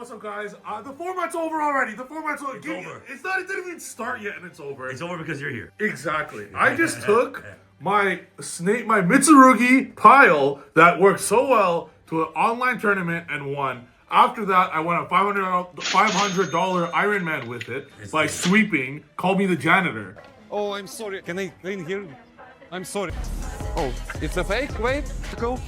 what's up, guys? The format's over already. The format's over. It's over. It's not. It didn't even start yet, and it's over. It's over because you're here. Exactly. I just took my MITSURUGI pile that worked so well to an online tournament and won. After that, I won a $500 Iron Man with it by sweeping. Call me the janitor. Oh, I'm sorry. Can I hear? I'm sorry. Oh, it's a fake. Wait, to go.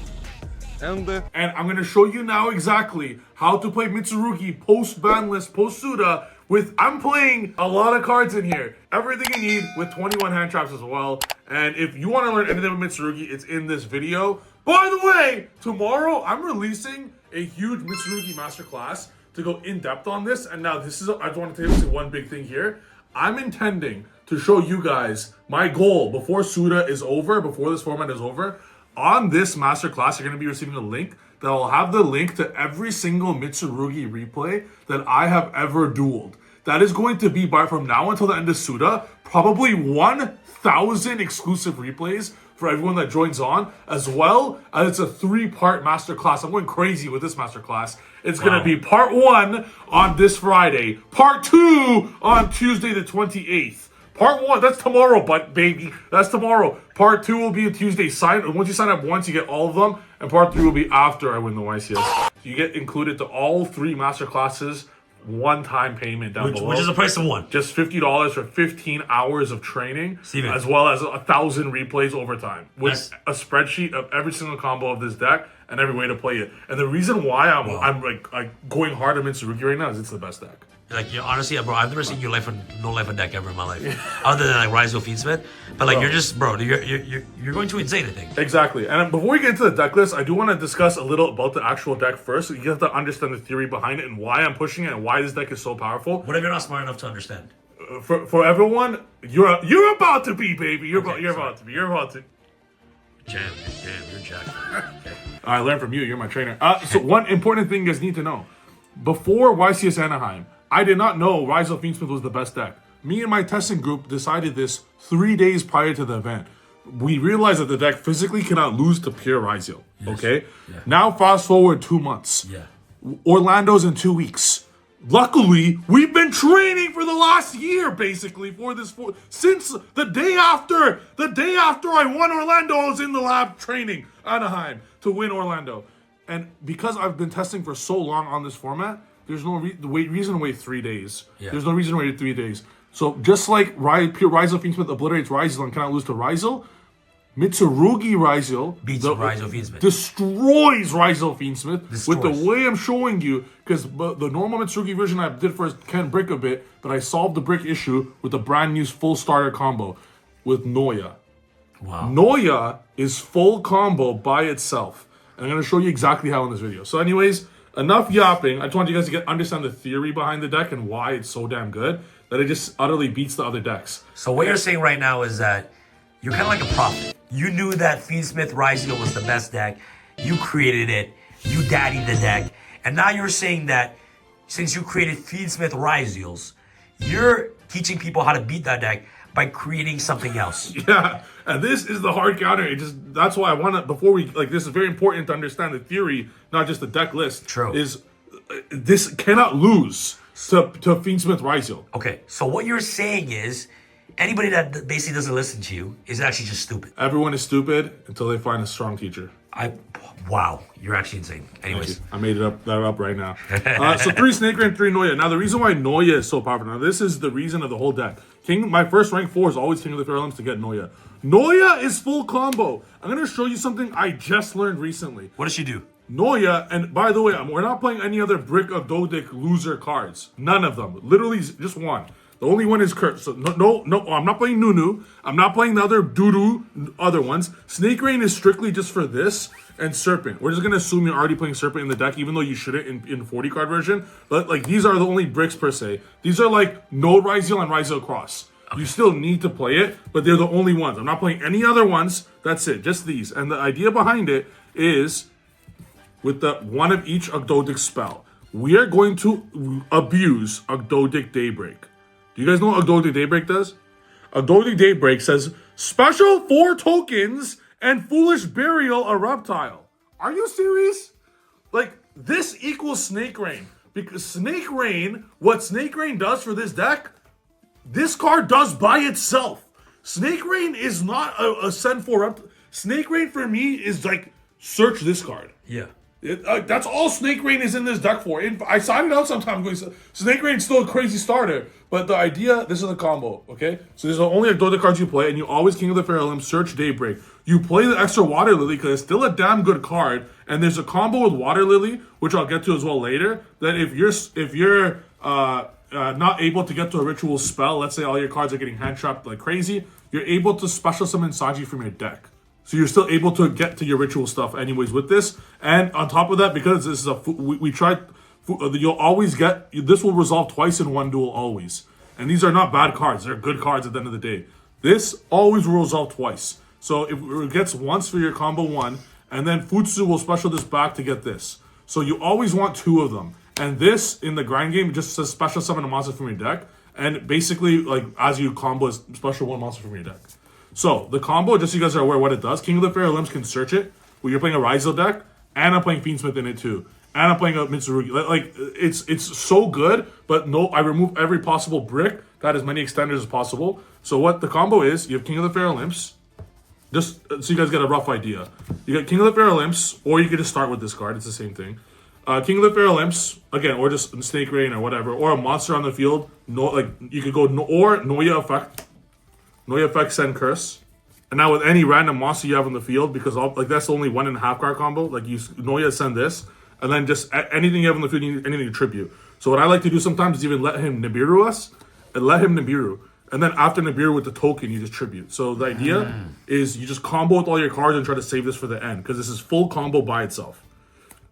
And I'm going to show you now exactly how to play MITSURUGI post-ban list, post-SUDA with, I'm playing a lot of cards in here. Everything you need with 21 hand traps as well. And if you want to learn anything with MITSURUGI, it's in this video. By the way, tomorrow I'm releasing a huge MITSURUGI masterclass to go in-depth on this. And now this is, I just want to tell you one big thing here. I'm intending to show you guys my goal before SUDA is over, before this format is over. On this masterclass, you're going to be receiving a link that will have the link to every single MITSURUGI replay that I have ever dueled. That is going to be, from now until the end of SUDA, probably 1,000 exclusive replays for everyone that joins on, as well as it's a 3-part masterclass. I'm going crazy with this masterclass. It's going to be part 1 on this Friday, part 2 on Tuesday the 28th. Part 1, that's tomorrow, baby. That's tomorrow. Part 2 will be a Tuesday. Once you sign up once, you get all of them. And part 3 will be after I win the YCS. You get included to all 3 masterclasses, one-time payment down below. Which is the price of one. Just $50 for 15 hours of training, Steven, as well as 1,000 replays over time. With a spreadsheet of every single combo of this deck and every way to play it. And the reason why I'm going hard on MITSURUGI right now is it's the best deck. Like, honestly, bro, I've never seen you no life on deck ever in my life, other than like RYZEAL FIENDSMITH. But like, you're just, bro, you're going to insane, I think. Exactly. And before we get into the deck list, I do want to discuss a little about the actual deck first. You have to understand the theory behind it and why I'm pushing it and why this deck is so powerful. What if you're not smart enough to understand? For everyone, you're about to be, baby. You're about to be. Jam, you're jacked. Okay. I learned from you. You're my trainer. So one important thing you guys need to know: before YCS Anaheim, I did not know RYZEAL FIENDSMITH was the best deck. Me and my testing group decided this 3 days prior to the event. We realized that the deck physically cannot lose to pure RYZEAL. Yes. Okay? Yeah. Now fast forward 2 months. Yeah. Orlando's in 2 weeks. Luckily, we've been training for the last year, basically, for this. Since the day after I won Orlando, I was in the lab training Anaheim to win Orlando. And because I've been testing for so long on this format, there's no reason to wait 3 days. Yeah. There's no reason to wait 3 days. So just like pure RYZEAL FIENDSMITH obliterates RYZEAL and cannot lose to RYZEAL, MITSURUGI RYZEAL beats RYZEAL FIENDSMITH. Destroys RYZEAL FIENDSMITH with the way I'm showing you, because the normal MITSURUGI version I did first can brick a bit, but I solved the brick issue with a brand new full starter combo with Noya. Wow. Noya is full combo by itself. And I'm going to show you exactly how in this video. So anyways, enough yapping. I just want you guys to understand the theory behind the deck and why it's so damn good that it just utterly beats the other decks. So what you're saying right now is that you're kind of like a prophet. You knew that FIENDSMITH RYZEAL was the best deck. You created it. You daddied the deck. And now you're saying that since you created FIENDSMITH RYZEALs, you're teaching people how to beat that deck by creating something else. Yeah, and this is the hard counter. That's why I want to, before we, this is very important to understand the theory, not just the deck list. True. Is this cannot lose to FIENDSMITH RYZEAL. Okay. So what you're saying is, anybody that basically doesn't listen to you is actually just stupid. Everyone is stupid until they find a strong teacher. Wow, you're actually insane. Anyways. I made that up right now. So 3 Snake Rain, 3 Noya. Now the reason why Noya is so powerful, now this is the reason of the whole deck. My first rank 4 is always King of the Fair Elements to get Noya. Noya is full combo. I'm going to show you something I just learned recently. What does she do? Noya, and by the way, we're not playing any other Brick of OGDOADIC loser cards. None of them. Literally just one. The only one is Kurt. So no, I'm not playing Nunu. I'm not playing the other other ones. Snake Rain is strictly just for this and Serpent. We're just gonna assume you're already playing Serpent in the deck, even though you shouldn't in 40 card version. But these are the only bricks per se. These are no RYZEAL and RYZEAL Cross. Okay. You still need to play it, but they're the only ones. I'm not playing any other ones. That's it, just these. And the idea behind it is with the one of each OGDOADIC spell, we are going to abuse OGDOADIC Daybreak. Do you guys know what OGDOADIC Daybreak does? OGDOADIC Daybreak says, special 4 tokens and Foolish Burial a Reptile. Are you serious? This equals Snake Rain. Because Snake Rain, what Snake Rain does for this deck, this card does by itself. Snake Rain is not a send for up. Snake Rain for me is like search this card. Yeah. That's all Snake Rain is in this deck for. I signed it out sometimes going, Snake Rain's still a crazy starter. But the idea, this is a combo, okay? So there's only OGDOADIC cards you play, and you always King of the Fair search Daybreak. You play the extra Water Lily because it's still a damn good card, and there's a combo with Water Lily, which I'll get to as well later, that if you're not able to get to a ritual spell, let's say all your cards are getting hand trapped like crazy, you're able to special summon Saji from your deck. So you're still able to get to your ritual stuff anyways with this. And on top of that, because this is we tried, you'll always get, this will resolve twice in one duel always. And these are not bad cards. They're good cards at the end of the day. This always will resolve twice. So if it gets once for your combo 1, and then Futsu will special this back to get this. So you always want 2 of them. And this, in the grind game, just says special summon a monster from your deck. And basically, like, as you combo, is special 1 monster from your deck. So, the combo, just so you guys are aware what it does, King of the Fair Limbs can search it. When you're playing a RYZEAL deck, and I'm playing Fiendsmith in it too. And I'm playing a MITSURUGI. Like, it's so good, but no, I remove every possible brick, got as many extenders as possible. So what the combo is, you have King of the Fair Limbs, just so you guys get a rough idea. You got King of the Fair Limbs, or you could just start with this card, it's the same thing. King of the Fair Limbs, again, or just Snake Rain or whatever, or a monster on the field, you could go, or Noya Effect, Send Curse. And now with any random monster you have on the field, because that's only 1.5 card combo, like you Noya send this, and then just anything you have on the field, anything to tribute. So what I like to do sometimes is even let him Nibiru us, and let him Nibiru. And then after Nibiru with the token, you just tribute. So the idea is you just combo with all your cards and try to save this for the end, because this is full combo by itself.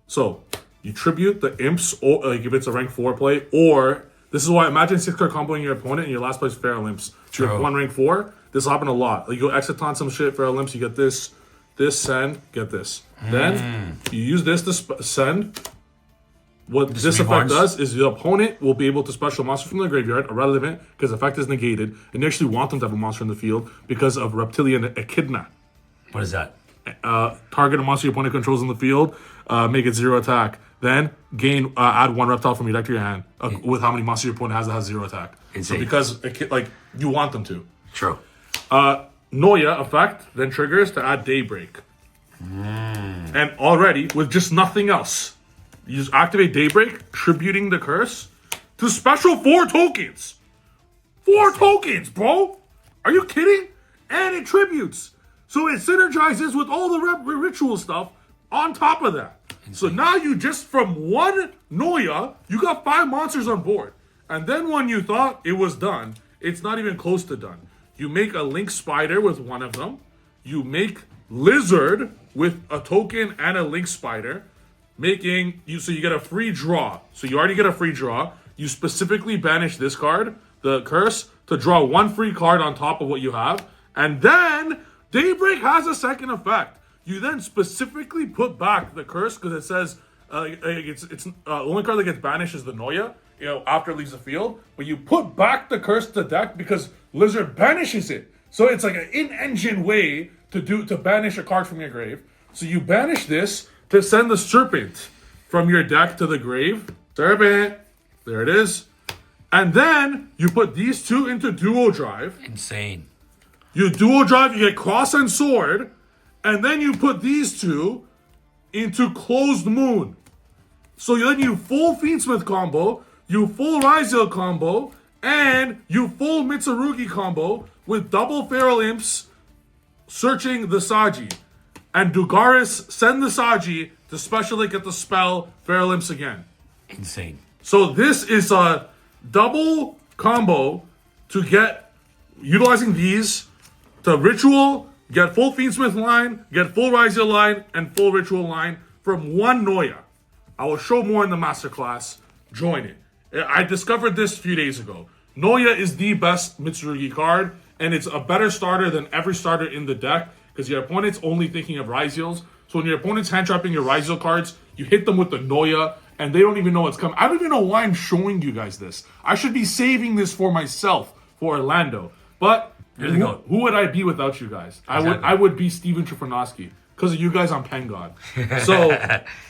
So you tribute the imps, or like if it's a rank 4 play, or this is why imagine 6-card comboing your opponent and your last play is Fair Imps. So you have 1 rank 4. This will happen a lot. Like you go Exiton some shit, Fair Imps, you get this, send, get this. Then you use this to send. What this effect does is the opponent will be able to special monster from the graveyard, irrelevant, because the effect is negated, and you actually want them to have a monster in the field because of Reptilian Echidna. What is that? Target a monster your opponent controls in the field, make it 0 attack. Then gain, add 1 reptile from your deck to your hand with how many monsters your opponent has that has 0 attack. Insane. So because like you want them to. True. Noya effect then triggers to add Daybreak. And already with just nothing else, you just activate Daybreak, tributing the curse to special 4 tokens. 4 tokens, bro. Are you kidding? And it tributes. So it synergizes with all the ritual stuff on top of that. So now you just, from 1 Noya, you got 5 monsters on board. And then when you thought it was done, it's not even close to done. You make a Link Spider with 1 of them. You make Lizard with a token and a Link Spider. So you get a free draw. So you already get a free draw. You specifically banish this card, the curse, to draw 1 free card on top of what you have. And then Daybreak has a second effect. You then specifically put back the curse because it says it's the only card that gets banished is the Noya, after it leaves the field. But you put back the curse to the deck because Lizard banishes it. So it's like an in-engine way to banish a card from your grave. So you banish this to send the Serpent from your deck to the grave. Serpent, there it is. And then you put these 2 into Duo Drive. Insane. You Duo Drive, you get Cross and Sword. And then you put these 2 into Closed Moon. So then you full Fiendsmith combo, you full RYZEAL combo, and you full MITSURUGI combo with double Feral Imps searching the Saji. And Dugaris send the Saji to specially get the spell Feral Imps again. Insane. So this is a double combo to get, utilizing these to ritual, get full Fiendsmith line, get full RYZEAL line, and full ritual line from 1 Noya. I will show more in the masterclass. Join it. I discovered this a few days ago. Noya is the best MITSURUGI card, and it's a better starter than every starter in the deck because your opponent's only thinking of RYZEALs. So when your opponent's hand trapping your RYZEAL cards, you hit them with the Noya, and they don't even know what's coming. I don't even know why I'm showing you guys this. I should be saving this for myself, for Orlando. But who would I be without you guys? Exactly. I would be Steven Trifonowski. Because of you guys, I'm Pen God. So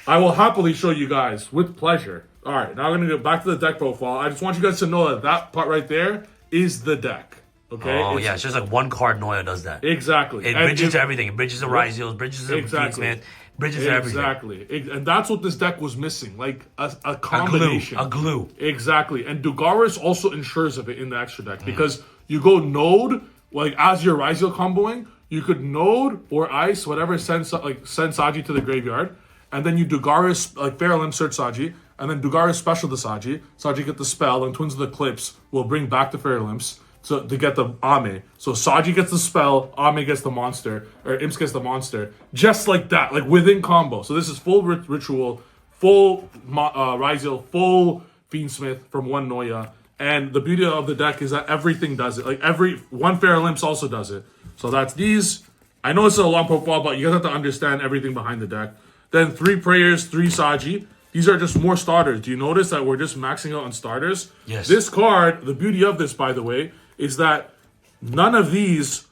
I will happily show you guys with pleasure. All right, now I'm gonna go back to the deck profile. I just want you guys to know that that part right there is the deck. Okay. Oh, yeah, it's just like one card Noya does that. Exactly. It bridges to everything. It bridges to RYZEAL, bridges to FIENDSMITH, bridges to everything. Exactly. And that's what this deck was missing, like a combination. A glue. Exactly. And Dugaris also ensures of it in the extra deck because you go node, like as your RYZEAL comboing, you could node or ice, whatever, send Saji to the graveyard. And then you Dugaris, like Feral insert Saji, and then Dugaris special to Saji. Saji get the spell, and Twins of the Eclipse will bring back the Feral Imps. So to get the Ame. So Saji gets the spell, Ame gets the monster, or Imps gets the monster. Just like that, like within combo. So this is full ritual, full RYZEAL, full FIENDSMITH from one Noya. And the beauty of the deck is that everything does it. Like every one Feral Imps also does it. So that's these. I know it's a long profile, but you guys have to understand everything behind the deck. Then 3 Prayers, 3 Saji. These are just more starters. Do you notice that we're just maxing out on starters? Yes. This card, the beauty of this, by the way, is that none of these,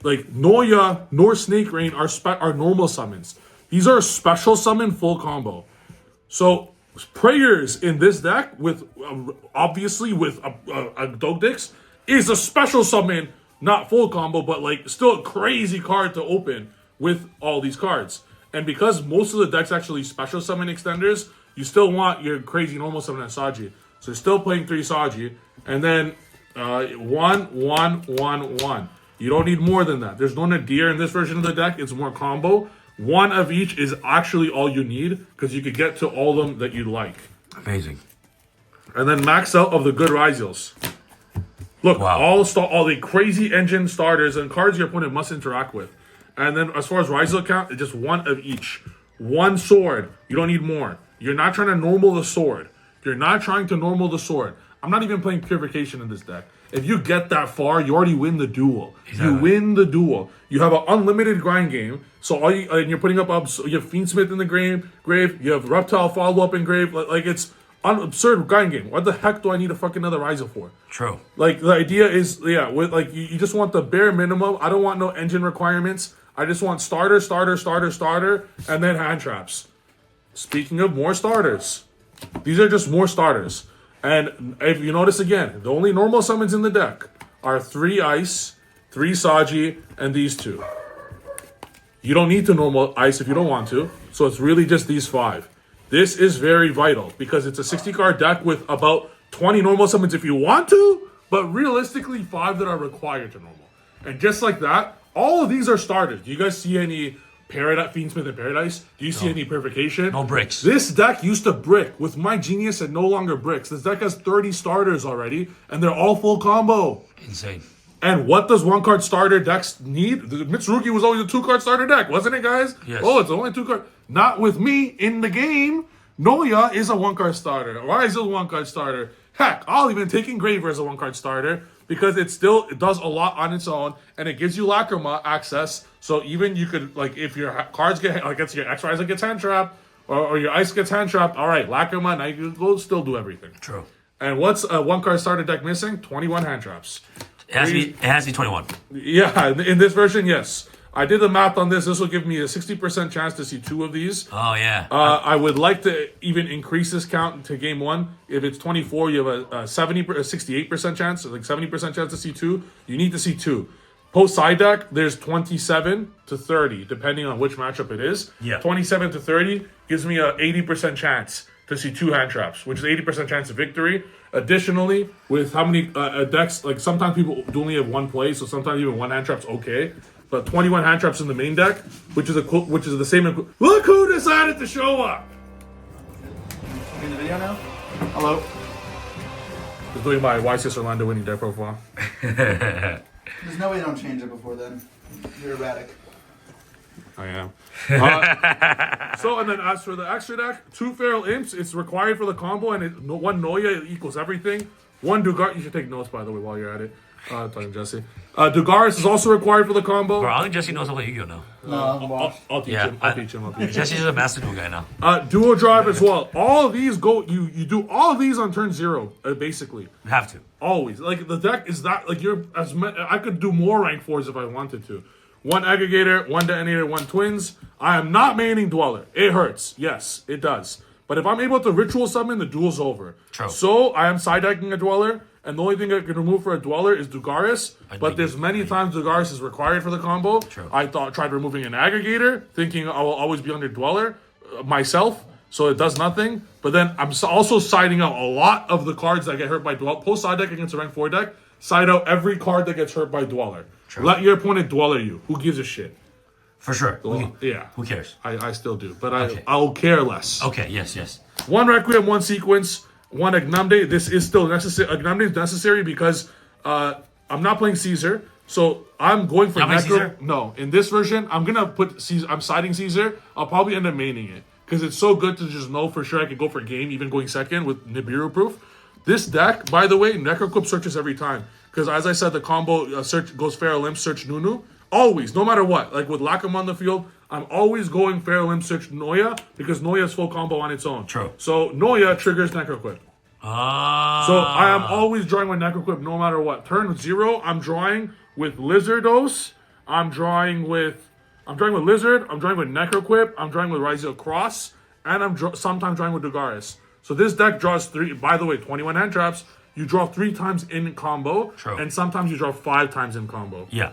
like Noya nor Snake Rain, are normal summons. These are special summon full combo. So Prayers in this deck, with obviously with a Dogdix, is a special summon, not full combo, but like still a crazy card to open with all these cards. And because most of the decks actually special summon extenders, you still want your crazy normal summon as Saji. So you're still playing 3 Saji, and then 1. You don't need more than that. There's no Nadir in this version of the deck. It's more combo. 1 of each is actually all you need because you could get to all of them that you like. Amazing. And then max out of the good RYZEALs. Look, wow. all the crazy engine starters and cards your opponent must interact with. And then as far as RYZEAL count, it's just 1 of each. 1 sword. You don't need more. You're not trying to normal the sword. You're not trying to normal the sword. I'm not even playing Purification in this deck. If you get that far, you already win the duel. Exactly. You win the duel. You have an unlimited grind game. So and you're putting up you have FIENDSMITH in the grave. You have Reptile follow-up in grave. Like it's an absurd grind game. What the heck do I need a fucking another RYZEAL for? True. Like the idea is, with like you just want the bare minimum. I don't want no engine requirements. I just want starter, and then hand traps. Speaking of more starters, these are just more starters. And if you notice again, the only normal summons in the deck are 3 Ice, 3 Saji, and these 2. You don't need to normal Ice if you don't want to. So it's really just these 5. This is very vital because it's a 60-card deck with about 20 normal summons if you want to, but realistically 5 that are required to normal. And just like that, all of these are starters. Do you guys see any FIENDSMITH and Paradise? Do you see any Purification? No bricks. This deck used to brick. With my genius, it no longer bricks. This deck has 30 starters already, and they're all full combo. Insane. And what does 1-card starter decks need? The MITSURUGI was always a 2-card starter deck, wasn't it, guys? Yes. Oh, it's only 2-card. Not with me in the game. Noya is a 1-card starter. RYZEAL 1-card starter. Heck, I'll even take Engraver as a 1-card starter because it does a lot on its own, and it gives you Lacrima access. So even you could, like, if your cards get, like, your X-RYZEAL gets hand trapped, or your Ice gets hand trapped, all right, Lacrima, now you can go still do everything. True. And what's a 1-card starter deck missing? 21 hand traps. It has to be 21. Yeah, in this version, yes. I did the math on this. This will give me a 60% chance to see 2 of these. Oh, yeah. I would like to even increase this count to game 1. If it's 24, you have a 68% chance, like 70% chance to see 2. You need to see 2. Post side deck, there's 27 to 30, depending on which matchup it is. Yeah. 27 to 30 gives me a 80% chance to see 2 hand traps, which is 80% chance of victory. Additionally, with how many decks, like sometimes people do only have 1 play, so sometimes even 1 hand trap's okay. But 21 hand traps in the main deck, which is the same. Look who decided to show up! In the video now? Hello. Just doing my YCS Orlando winning deck profile. There's no way you don't change it before then. You're erratic. I am. So, and then as for the extra deck, 2 Feral Imps, it's required for the combo, and 1 Noya equals everything. 1 Dugar, you should take notes, by the way, while you're at it. Talking to Jesse. Dugaris is also required for the combo. Bro, I think Jesse knows how to play Yu-Gi-Oh! Now. No, I'll teach him. I'll teach him. Jesse's a master duel guy now. Duo Drive as well. All of these go. You do all of these on turn 0, basically. You have to. Always. Like the deck is that like I could do more rank 4s if I wanted to. 1 Aggregator, 1 Detonator, 1 Twins. I am not maining Dweller. It hurts. Yes, it does. But if I'm able to ritual summon, the duel's over. True. So I am side decking a Dweller, and the only thing I can remove for a Dweller is Dugaris. But there's many times Dugaris is required for the combo. True. I tried removing an Aggregator, thinking I will always be under Dweller myself, so it does nothing. But then I'm also siding out a lot of the cards that get hurt by Dweller. Post side deck against a rank 4 deck, side out every card that gets hurt by Dweller. True. Let your opponent Dweller you. Who gives a shit? For sure. Yeah. Who cares? I still do, but Okay. I'll care less. Okay, yes. One Requiem, one Sequence, one Agnamde. This is still necessary. Agnamde is necessary because I'm not playing Caesar, so I'm going for Not playing Necro. Caesar? No, in this version, I'm gonna put Caesar. I'm siding Caesar. I'll probably end up maining it because it's so good to just know for sure I could go for game, even going second with Nibiru proof. This deck, by the way, Necroquip searches every time because, as I said, the combo search goes Feral Limb, search Nunu. Always, no matter what. Like with Lakam on the field, I'm always going Feral Limb, search Noya because Noya's full combo on its own. True. So Noya triggers Necroquip. Ah. So I am always drawing with Necroquip no matter what. Turn 0, I'm drawing with Lizardos. I'm drawing with Lizard. I'm drawing with Necroquip. I'm drawing with RYZEAL Cross. And I'm sometimes drawing with Dugaris. So this deck draws 3. By the way, 21 hand traps. You draw 3 times in combo. True. And sometimes you draw 5 times in combo. Yeah.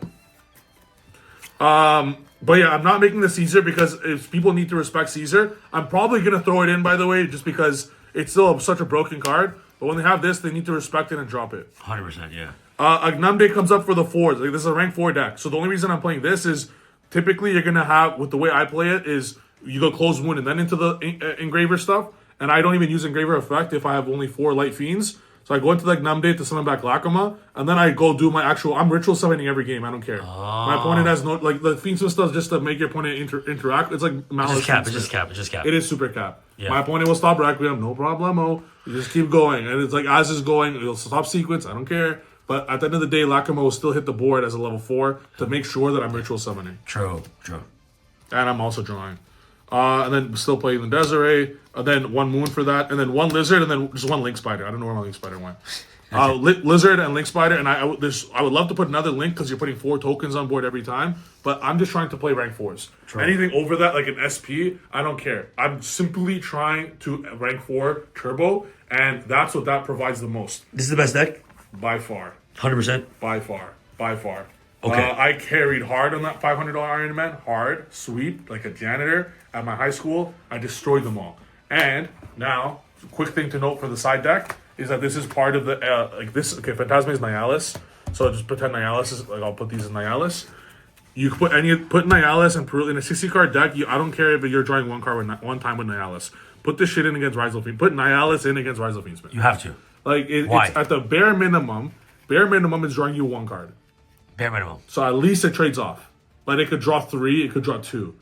But yeah, I'm not making the Caesar because if people need to respect Caesar, I'm probably going to throw it in, by the way, just because it's still such a broken card. But when they have this, they need to respect it and drop it. 100%, yeah. Agnamde comes up for the 4s. Like, this is a rank 4 deck. So the only reason I'm playing this is typically you're going to have, with the way I play it, is you go Closed Wound and then into the Engraver stuff. And I don't even use Engraver effect if I have only 4 Light Fiends. So I go into the Agnamde to summon back Lakama, and then I go do my actual... I'm ritual summoning every game. I don't care. My opponent has no... Like, the Fiendsmith stuff just to make your opponent interact. It's like Malice. It's just cap. It is super cap. Yeah. My opponent will stop Requiem, no problemo. You just keep going. And it's like, as it's going, it'll stop Sequence. I don't care. But at the end of the day, Lakama will still hit the board as a level 4 to make sure that I'm ritual summoning. True. And I'm also drawing. And then still playing the Desiree, and then 1 Moon for that, and then 1 Lizard, and then just 1 Link Spider. I don't know where my Link Spider went. Lizard and Link Spider, and I would love to put another Link because you're putting 4 tokens on board every time, but I'm just trying to play rank 4s. True. Anything over that, like an SP, I don't care. I'm simply trying to rank 4 turbo, and that's what that provides the most. This is the best deck? By far. 100%? By far. Okay. I carried hard on that $500 Iron Man. Hard, sweep, like a janitor at my high school. I destroyed them all. And now, quick thing to note for the side deck is that this is part of the, Phantasma is Nihilus. So just pretend Nihilus is, I'll put these in Nihilus. You put Nihilus and Perul in a 60 card deck. I don't care if you're drawing 1 card one time with Nihilus. Put this shit in against RYZEAL Fiend. Put Nihilus in against RYZEAL Fiendsmith. You have to. Why? It's at the bare minimum is drawing you 1 card. Bare minimum. So at least it trades off. But it could draw 3, it could draw 2.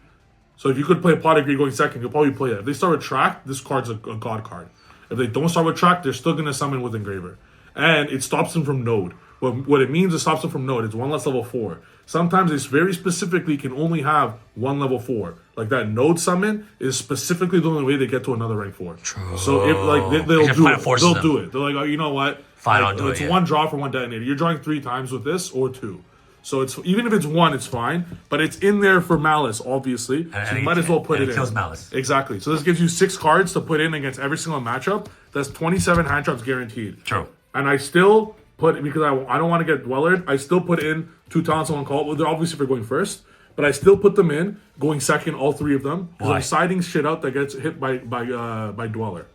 So if you could play Pot of Greed going second, you'll probably play it. If they start with Track, this card's a god card. If they don't start with Track, they're still going to summon with Engraver. And it stops them from Node. What it means, it stops them from Node. It's 1 less level 4. Sometimes it's very specifically can only have 1 level 4. Like that Node summon is specifically the only way they get to another rank 4. True. So if they'll do it. They'll do it. They're like, oh, you know what? Fine, I'll do it's it. 1 draw for 1 detonator. You're drawing 3 times with this or 2. So it's even if it's 1, it's fine. But it's in there for Malice, obviously. So you might as well put it in. It kills Malice. Exactly. So this gives you 6 cards to put in against every single matchup. That's 27 hand traps guaranteed. True. And I still put, because I don't want to get Dwellered, I still put in 2 talents on 1 call. Well, they're obviously for going first. But I still put them in, going second, all 3 of them. Because I'm siding shit out that gets hit by Dweller.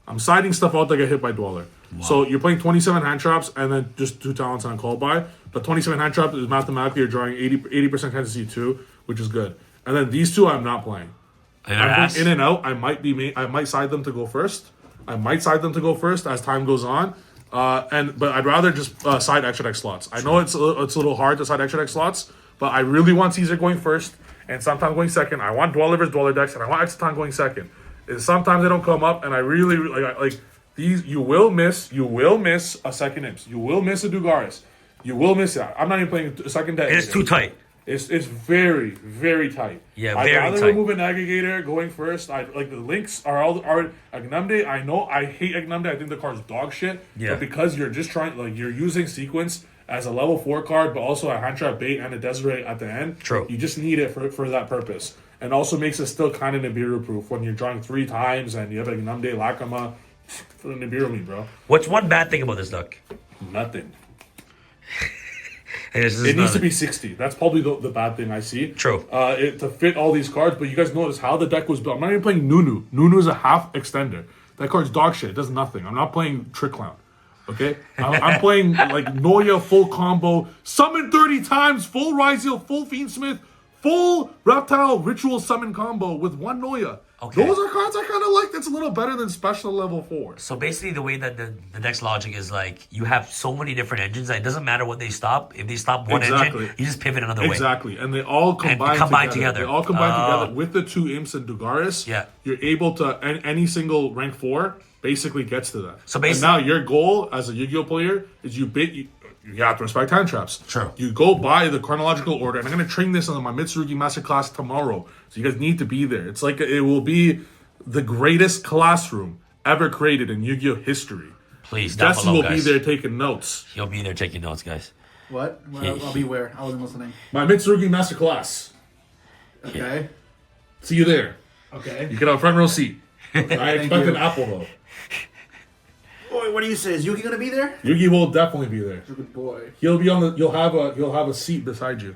I'm siding stuff out that get hit by Dweller. Wow. So you're playing 27 hand traps and then just 2 talents on call by. But 27 hand traps is mathematically you're drawing 80% chance to see 2, which is good. And then these 2 I'm not playing. I'm going in and out. I might side them to go first. As time goes on. But I'd rather just side extra deck slots. I know it's a little hard to side extra deck slots, but I really want Caesar going first and sometimes going second. I want Dweller versus Dweller decks and I want Exciton going second. And sometimes they don't come up, and I really like these. You will miss a second Imps. You will miss a Dugaris. You will miss that. I'm not even playing a second deck. It's too tight. It's very, very tight. Yeah, very tight. I'd rather remove an Aggregator going first. The links are Agnamde. I know I hate Agnamde. I think the card's dog shit. Yeah. But because you're just trying, you're using Sequence as a level 4 card, but also a hand trap bait and a Desiree at the end. True. You just need it for that purpose. and also makes it still kind of Nibiru proof when you're drawing 3 times and you have like Namde Lakama for the Nibiru me, bro. What's one bad thing about this deck? Nothing. Hey, It needs to be 60. That's probably the bad thing I see. True. To fit all these cards, but you guys notice how the deck was built. I'm not even playing Nunu. Nunu is a half extender. That card's dog shit. It does nothing. I'm not playing Trick Clown. Okay? I'm playing like Noya full combo, summon 30 times, full RYZEAL, full Fiendsmith, full Reptile Ritual summon combo with 1 Noya. Okay. Those are cards I kind of like. That's a little better than special level 4. So basically, the way that the deck's logic is like, you have so many different engines that it doesn't matter what they stop. If they stop one engine, you just pivot another way. Exactly. And they all combine together. They all combine together with the 2 Imps and Dugaris. Yeah. You're able to, any single rank 4 basically gets to that. So basically, and now your goal as a Yu-Gi-Oh player is you have to respect hand traps. Sure. You go by the chronological order, and I'm going to train this on my Mitsurugi Masterclass tomorrow. So you guys need to be there. It's like it will be the greatest classroom ever created in Yu-Gi-Oh history. Please, down Jesse below, will guys. be there taking notes. He'll be there taking notes, guys. What? I'll be where? I wasn't listening. My Mitsurugi Masterclass. Okay. See you there. Okay. You get a front row seat. I expect you. an apple though. Boy, what do you say? Is Yuki gonna be there? Yugi will definitely be there. Good boy. He'll be on the. He'll have a seat beside you.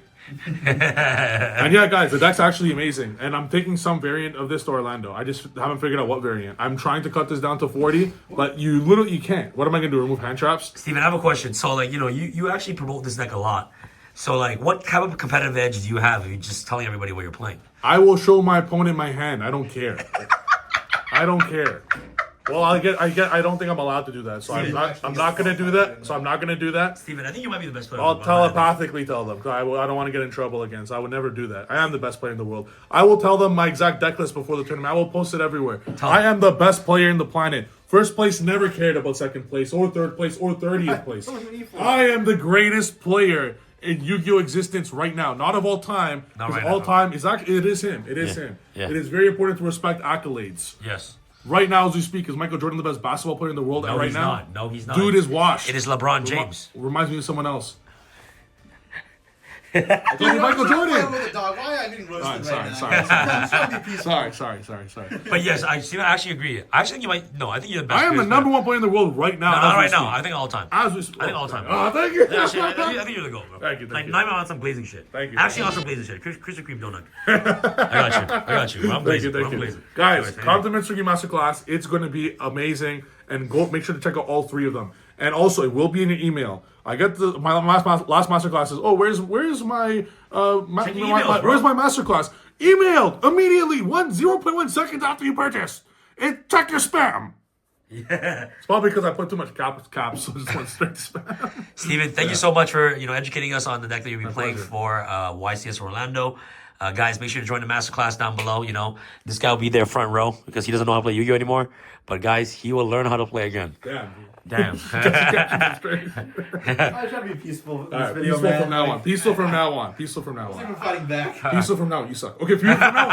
And yeah, guys, the deck's actually amazing. And I'm taking some variant of this to Orlando. I just haven't figured out what variant. I'm trying to cut this down to 40, but you literally can't. What am I gonna do? Remove hand traps? Steven, I have a question. So, like, you actually promote this deck a lot. So, like, what type of competitive edge do you have if you're just telling everybody what you're playing? I will show my opponent my hand. I don't care. I don't care. Well, I don't think I'm allowed to do that, so I'm not gonna do that. So I'm not gonna do that. Steven, I think you might be the best player. I'll telepathically tell them. 'Cause I don't want to get in trouble again, so I would never do that. I am the best player in the world. I will tell them my exact deck list before the tournament. I will post it everywhere. I am the best player in the planet. First place never cared about second place or third place or 30th place. I am the greatest player in Yu-Gi-Oh existence right now. Not of all time. Because all time is actually it is him. It is him. Yeah. It is very important to respect accolades. Yes. Right now, as we speak, is Michael Jordan the best basketball player in the world? No, right he's now? not. No, he's not. Dude is washed. It is LeBron James. Reminds me of someone else. I told you Michael Jordan. With a dog. Why am I getting roasted Sorry. But yes, Steven, I actually agree. I actually think you might. No, I think you're the best. I am the player. number 1 player in the world right now. No, not right now. I think all time. As we speak. I think all time. Oh, thank you. Yeah, actually, I think you're the goat, bro. Thank you. Like, not even on some blazing shit. Thank you. Actually, on some blazing shit. Krispy Kreme donut. I got you. I'm blazing. Thank I'm you. blazing. Guys, Anyways, come to Mitsurugi Masterclass. It's going to be amazing. And go make sure to check out all 3 of them. And also, it will be in your email. I get my last masterclass is, where's my where's my masterclass? Emailed immediately 0.1 seconds after you purchase. And check your spam. Yeah. It's probably because I put too much caps, so I just went straight to spam. Steven, thank you so much for educating us on the deck that you'll be playing for YCS Orlando. Guys, make sure to join the masterclass down below. This guy will be there front row because he doesn't know how to play Yu-Gi-Oh anymore. But guys, he will learn how to play again. Damn. I try to be peaceful in this video, peaceful man. from now on. Peaceful from now on. Peaceful from now I'm on. fighting back. Peaceful from now on. You suck. Okay, peaceful from now on.